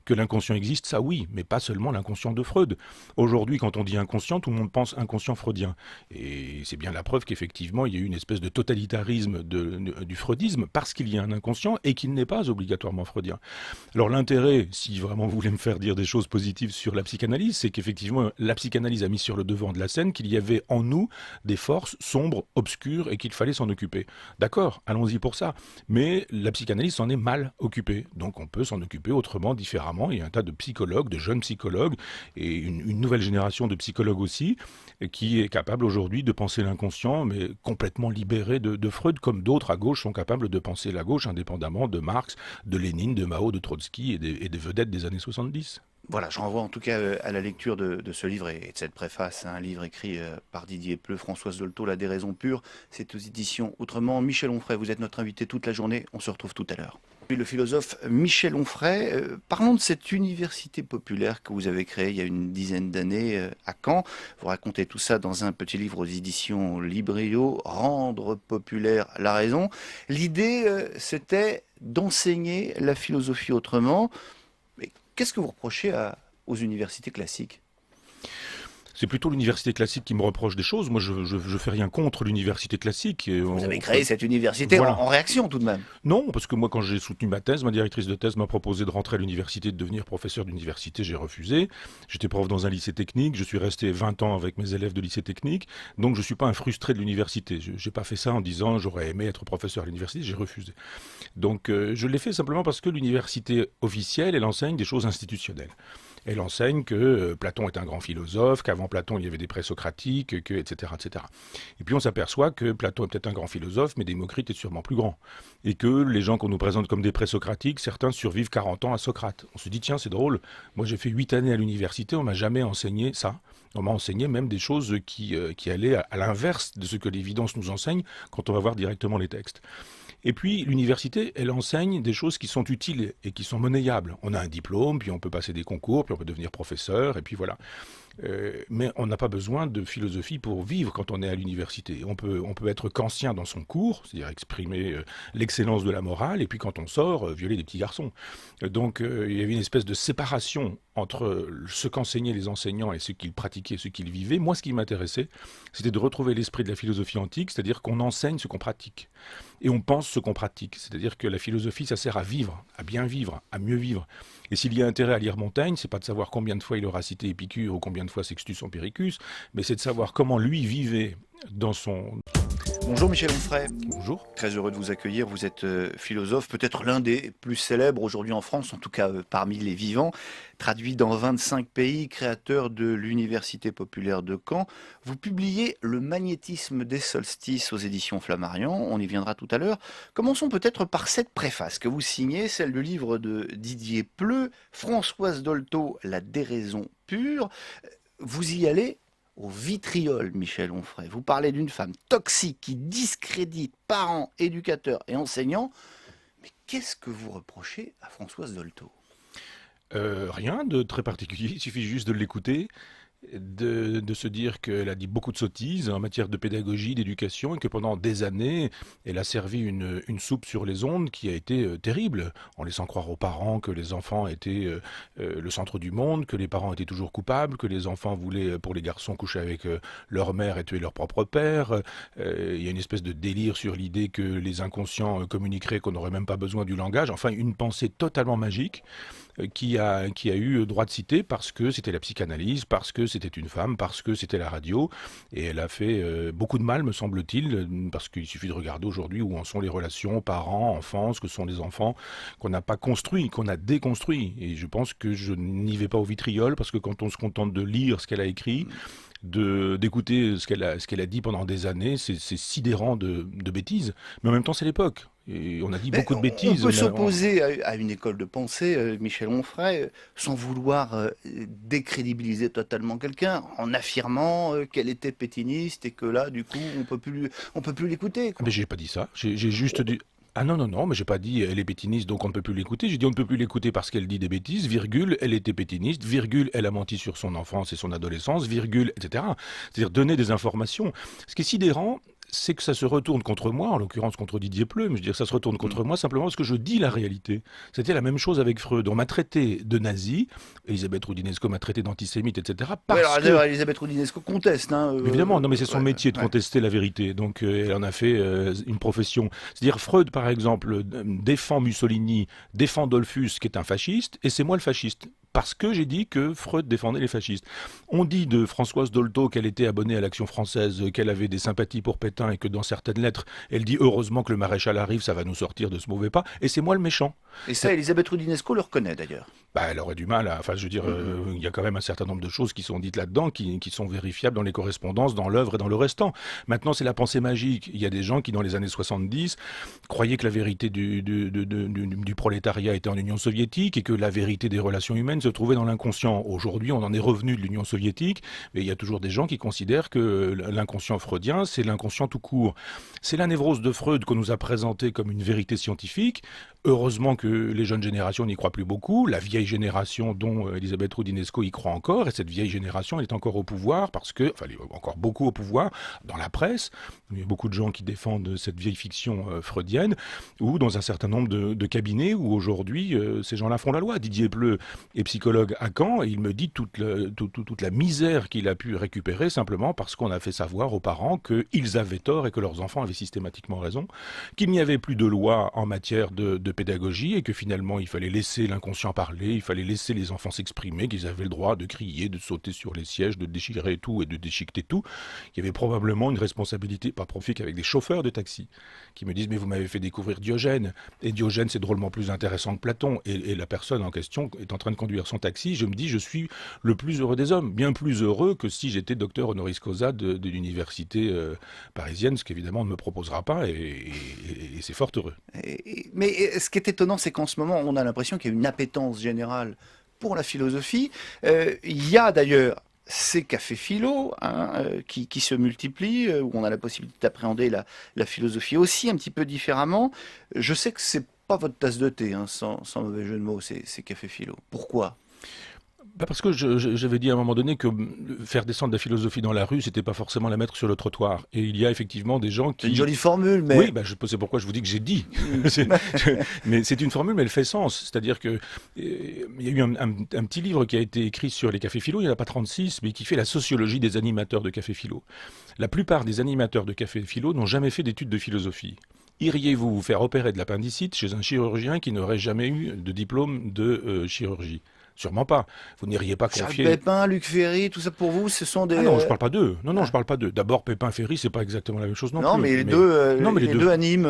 Que l'inconscient existe, ça oui, mais pas seulement l'inconscient de Freud. Aujourd'hui, quand on dit inconscient, tout le monde pense inconscient freudien. Et c'est bien la preuve qu'effectivement, il y a eu une espèce de totalitarisme du freudisme parce qu'il y a un inconscient et qu'il n'est pas obligatoirement freudien. Alors l'intérêt, si vraiment vous voulez me faire dire des choses positives sur la psychanalyse, c'est qu'effectivement, la psychanalyse a mis sur le devant de la scène qu'il y avait en nous des forces sombres, obscures et qu'il fallait s'en occuper. D'accord, allons-y pour ça. Mais la psychanalyse s'en est mal occupée. Donc on peut s'en occuper autrement, différemment. Il y a un tas de psychologues, de jeunes psychologues, et une nouvelle génération de psychologues aussi, qui est capable aujourd'hui de penser l'inconscient, mais complètement libéré de Freud, comme d'autres à gauche sont capables de penser la gauche, indépendamment de Marx, de Lénine, de Mao, de Trotsky et des vedettes des années 70. Voilà, je renvoie en tout cas à la lecture de ce livre et de cette préface, un livre écrit par Didier Pleu, Françoise Dolto, La déraison pure. C'est aux éditions Autrement. Michel Onfray, vous êtes notre invité toute la journée. On se retrouve tout à l'heure. Le philosophe Michel Onfray, parlons de cette université populaire que vous avez créée il y a une dizaine d'années à Caen. Vous racontez tout ça dans un petit livre aux éditions Librio, Rendre populaire la raison. L'idée, c'était d'enseigner la philosophie autrement. Mais qu'est-ce que vous reprochez aux universités classiques? C'est plutôt l'université classique qui me reproche des choses. Moi, je fais rien contre l'université classique. Vous avez créé cette université Voilà. en réaction tout de même. Non, parce que moi, quand j'ai soutenu ma thèse, ma directrice de thèse m'a proposé de rentrer à l'université, de devenir professeur d'université. J'ai refusé. J'étais prof dans un lycée technique. Je suis resté 20 ans avec mes élèves de lycée technique. Donc, je ne suis pas un frustré de l'université. Je n'ai pas fait ça en disant j'aurais aimé être professeur à l'université. J'ai refusé. Donc, je l'ai fait simplement parce que l'université officielle, elle enseigne des choses institutionnelles. Elle enseigne que Platon est un grand philosophe, qu'avant Platon il y avait des présocratiques, que etc., etc. Et puis on s'aperçoit que Platon est peut-être un grand philosophe, mais Démocrite est sûrement plus grand. Et que les gens qu'on nous présente comme des présocratiques, certains survivent 40 ans à Socrate. On se dit tiens c'est drôle, moi j'ai fait 8 années à l'université, on m'a jamais enseigné ça. On m'a enseigné même des choses qui allaient à l'inverse de ce que l'évidence nous enseigne quand on va voir directement les textes. Et puis l'université, elle enseigne des choses qui sont utiles et qui sont monnayables. On a un diplôme, puis on peut passer des concours, puis on peut devenir professeur, et puis voilà. Mais on n'a pas besoin de philosophie pour vivre quand on est à l'université. On peut être kantien dans son cours, c'est-à-dire exprimer l'excellence de la morale, et puis quand on sort, violer des petits garçons. Donc il y avait une espèce de séparation entre ce qu'enseignaient les enseignants et ce qu'ils pratiquaient, ce qu'ils vivaient. Moi, ce qui m'intéressait, c'était de retrouver l'esprit de la philosophie antique, c'est-à-dire qu'on enseigne ce qu'on pratique. Et on pense ce qu'on pratique. C'est-à-dire que la philosophie, ça sert à vivre, à bien vivre, à mieux vivre. Et s'il y a intérêt à lire Montaigne, c'est pas de savoir combien de fois il aura cité Épicure ou combien de fois Sextus Empiricus, mais c'est de savoir comment lui vivait dans son... Bonjour Michel Onfray. Bonjour. Très heureux de vous accueillir. Vous êtes philosophe, peut-être l'un des plus célèbres aujourd'hui en France, en tout cas parmi les vivants, traduit dans 25 pays, créateur de l'Université populaire de Caen. Vous publiez Le magnétisme des solstices aux éditions Flammarion, on y viendra tout à l'heure. Commençons peut-être par cette préface que vous signez, celle du livre de Didier Pleu, Françoise Dolto, La déraison pure. Vous y allez au vitriol, Michel Onfray. Vous parlez d'une femme toxique qui discrédite parents, éducateurs et enseignants. Mais qu'est-ce que vous reprochez à Françoise Dolto ? Rien de très particulier, il suffit juste de l'écouter, de se dire qu'elle a dit beaucoup de sottises en matière de pédagogie, d'éducation, et que pendant des années, elle a servi une soupe sur les ondes qui a été terrible, en laissant croire aux parents que les enfants étaient le centre du monde, que les parents étaient toujours coupables, que les enfants voulaient, pour les garçons, coucher avec leur mère et tuer leur propre père. Il y a une espèce de délire sur l'idée que les inconscients communiqueraient, qu'on n'aurait même pas besoin du langage. Enfin, une pensée totalement magique qui a eu droit de citer parce que c'était la psychanalyse, parce que c'était une femme, parce que c'était la radio. Et elle a fait beaucoup de mal, me semble-t-il, parce qu'il suffit de regarder aujourd'hui où en sont les relations parents, enfants, ce que sont les enfants qu'on n'a pas construits, qu'on a déconstruits. Et je pense que je n'y vais pas au vitriol, parce que quand on se contente de lire ce qu'elle a écrit, d'écouter ce qu'elle a dit pendant des années, c'est sidérant de bêtises. Mais en même temps, c'est l'époque. Et on a dit beaucoup de bêtises. On peut s'opposer à une école de pensée, Michel Onfray, sans vouloir décrédibiliser totalement quelqu'un, en affirmant qu'elle était pétiniste et que là, du coup, on peut plus l'écouter. Mais j'ai pas dit ça. J'ai juste dit. Ah non, non, non, mais j'ai pas dit elle est pétiniste, donc on ne peut plus l'écouter. J'ai dit on ne peut plus l'écouter parce qu'elle dit des bêtises, virgule, elle était pétiniste, virgule, elle a menti sur son enfance et son adolescence, virgule, etc. C'est-à-dire donner des informations. Ce qui est sidérant, c'est que ça se retourne contre moi, en l'occurrence contre Didier Pleu, mais je veux dire ça se retourne contre moi simplement parce que je dis la réalité. C'était la même chose avec Freud. On m'a traité de nazi, Elisabeth Roudinesco m'a traité d'antisémite, etc. Parce alors, Elisabeth Roudinesco conteste. Évidemment, non, mais c'est son métier de contester la vérité. Donc, elle en a fait une profession. C'est-à-dire, Freud, par exemple, défend Mussolini, défend Dollfuss, qui est un fasciste, et c'est moi le fasciste. Parce que j'ai dit que Freud défendait les fascistes. On dit de Françoise Dolto qu'elle était abonnée à l'Action française, qu'elle avait des sympathies pour Pétain et que dans certaines lettres, elle dit heureusement que le maréchal arrive, ça va nous sortir de ce mauvais pas. Et c'est moi le méchant. Et ça, Elisabeth Roudinesco le reconnaît d'ailleurs. Bah, elle aurait du mal à... Enfin, je veux dire, il y a quand même un certain nombre de choses qui sont dites là-dedans, qui sont vérifiables dans les correspondances, dans l'œuvre et dans le restant. Maintenant, c'est la pensée magique. Il y a des gens qui, dans les années 70, croyaient que la vérité du prolétariat était en Union soviétique et que la vérité des relations humaines se trouvait dans l'inconscient. Aujourd'hui, on en est revenu de l'Union soviétique, mais il y a toujours des gens qui considèrent que l'inconscient freudien, c'est l'inconscient tout court. C'est la névrose de Freud qu'on nous a présentée comme une vérité scientifique. Heureusement que les jeunes générations n'y croient plus beaucoup. La vieille génération, dont Elisabeth Roudinesco, y croit encore. Et cette vieille génération, elle est encore au pouvoir parce que, enfin, elle est encore beaucoup au pouvoir dans la presse. Il y a beaucoup de gens qui défendent cette vieille fiction freudienne ou dans un certain nombre de cabinets où aujourd'hui, ces gens-là font la loi. Didier Pleu est psychologue à Caen et il me dit toute la misère qu'il a pu récupérer simplement parce qu'on a fait savoir aux parents qu'ils avaient tort et que leurs enfants avaient systématiquement raison, qu'il n'y avait plus de loi en matière de pédagogie et que finalement il fallait laisser l'inconscient parler, il fallait laisser les enfants s'exprimer, qu'ils avaient le droit de crier, de sauter sur les sièges, de déchirer tout et de déchiqueter tout. Il y avait probablement une responsabilité, pas profite, avec des chauffeurs de taxi qui me disent mais vous m'avez fait découvrir Diogène et Diogène c'est drôlement plus intéressant que Platon et la personne en question est en train de conduire son taxi, je me dis je suis le plus heureux des hommes, bien plus heureux que si j'étais docteur honoris causa de l'université parisienne, ce qu'évidemment on ne me proposera pas et c'est fort heureux. Mais ce qui est étonnant, c'est qu'en ce moment, on a l'impression qu'il y a une appétence générale pour la philosophie. Il y a d'ailleurs ces cafés philo qui se multiplient, où on a la possibilité d'appréhender la philosophie aussi un petit peu différemment. Je sais que c'est pas votre tasse de thé, hein, sans mauvais jeu de mots, ces cafés philo. Pourquoi? Parce que j'avais dit à un moment donné que faire descendre la philosophie dans la rue, c'était pas forcément la mettre sur le trottoir. Et il y a effectivement des gens C'est une qui... jolie formule, mais... Oui, c'est pourquoi je vous dis que j'ai dit. Mais c'est une formule, mais elle fait sens. C'est-à-dire que il y a eu un petit livre qui a été écrit sur les cafés philo, il n'y en a pas 36, mais qui fait la sociologie des animateurs de café philo. La plupart des animateurs de café philo n'ont jamais fait d'études de philosophie. Iriez-vous vous faire opérer de l'appendicite chez un chirurgien qui n'aurait jamais eu de diplôme de chirurgie? Sûrement pas. Vous n'iriez pas Charles confier... Pépin, Luc Ferry, tout ça pour vous, ce sont des... Ah non, je parle pas d'eux. Non, Ah. je parle pas d'eux. D'abord, Pépin Ferry, c'est pas exactement la même chose non Non, plus. mais Non, mais les deux animent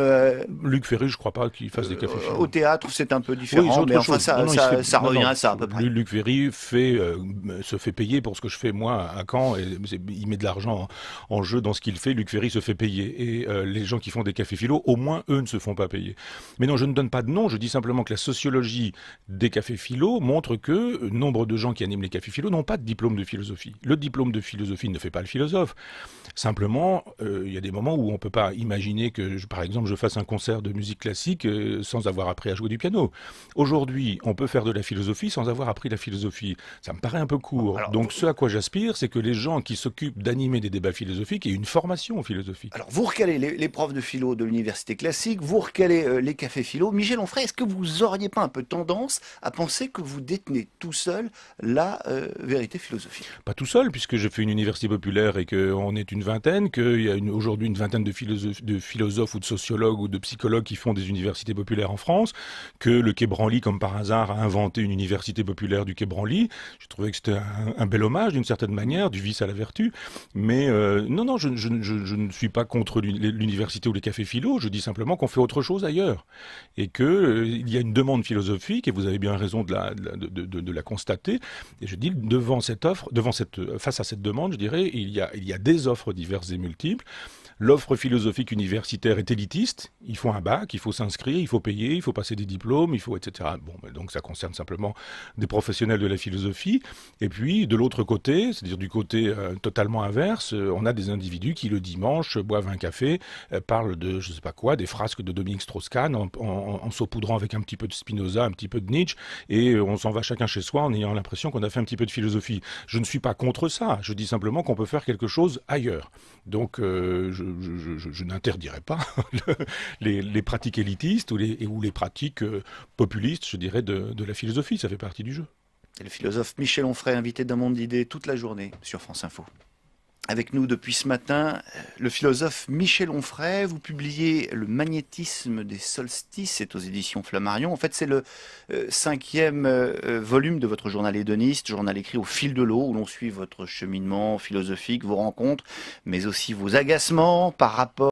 Luc Ferry, je crois pas qu'il fasse des cafés philo. au théâtre, c'est un peu Oui, différent, c'est autre mais enfin, chose. Non, non, ça non, revient non. à ça à peu près. Luc Ferry se fait payer pour ce que je fais moi à Caen. Et il met de l'argent en jeu dans ce qu'il fait. Luc Ferry se fait payer. Et les gens qui font des cafés philo, au moins eux ne se font pas payer. Mais non, je ne donne pas de nom. Je dis simplement que la sociologie des cafés philo montre que nombre de gens qui animent les cafés philo n'ont pas de diplôme de philosophie. Le diplôme de philosophie ne fait pas le philosophe. Simplement, il y a des moments où on ne peut pas imaginer que, par exemple, je fasse un concert de musique classique sans avoir appris à jouer du piano. Aujourd'hui, on peut faire de la philosophie sans avoir appris la philosophie. Ça me paraît un peu court. Alors, Donc, ce à quoi j'aspire, c'est que les gens qui s'occupent d'animer des débats philosophiques aient une formation en philosophie. alors, vous recalez les profs de philo de l'université classique, vous recalez les cafés philo. Michel Onfray, est-ce que vous auriez pas un peu tendance à penser que vous détenez tout seul la vérité philosophique? Pas tout seul, puisque je fais une université populaire et qu'on est une vingtaine, qu'il y a aujourd'hui une vingtaine de philosophes ou de sociologues ou de psychologues qui font des universités populaires en France, que le Quai Branly, comme par hasard, a inventé une université populaire du Quai Branly. Je trouvais que c'était un bel hommage, d'une certaine manière, du vice à la vertu. Mais non, je ne suis pas contre l'université ou les cafés philo, je dis simplement qu'on fait autre chose ailleurs. Et qu'il y a une demande philosophique, et vous avez bien raison de la constater. Et je dis, face à cette demande, je dirais, il y a des offres diverses et multiples. L'offre philosophique universitaire est élitiste. Il faut un bac, il faut s'inscrire, il faut payer, il faut passer des diplômes, il faut etc. Bon, donc ça concerne simplement des professionnels de la philosophie. Et puis, de l'autre côté, c'est-à-dire du côté totalement inverse, on a des individus qui, le dimanche, boivent un café, parlent de, je sais pas quoi, des frasques de Dominique Strauss-Kahn, en saupoudrant avec un petit peu de Spinoza, un petit peu de Nietzsche, et on s'en va chacun chez soi en ayant l'impression qu'on a fait un petit peu de philosophie. Je ne suis pas contre ça. Je dis simplement qu'on peut faire quelque chose ailleurs. Donc, je n'interdirais pas les pratiques élitistes ou les pratiques populistes, je dirais, de la philosophie. Ça fait partie du jeu. Et le philosophe Michel Onfray, invité d'un monde d'idées toute la journée sur France Info. Avec nous depuis ce matin, le philosophe Michel Onfray. Vous publiez Le magnétisme des solstices, c'est aux éditions Flammarion. En fait, c'est le cinquième volume de votre journal hédoniste, journal écrit au fil de l'eau, où l'on suit votre cheminement philosophique, vos rencontres, mais aussi vos agacements par rapport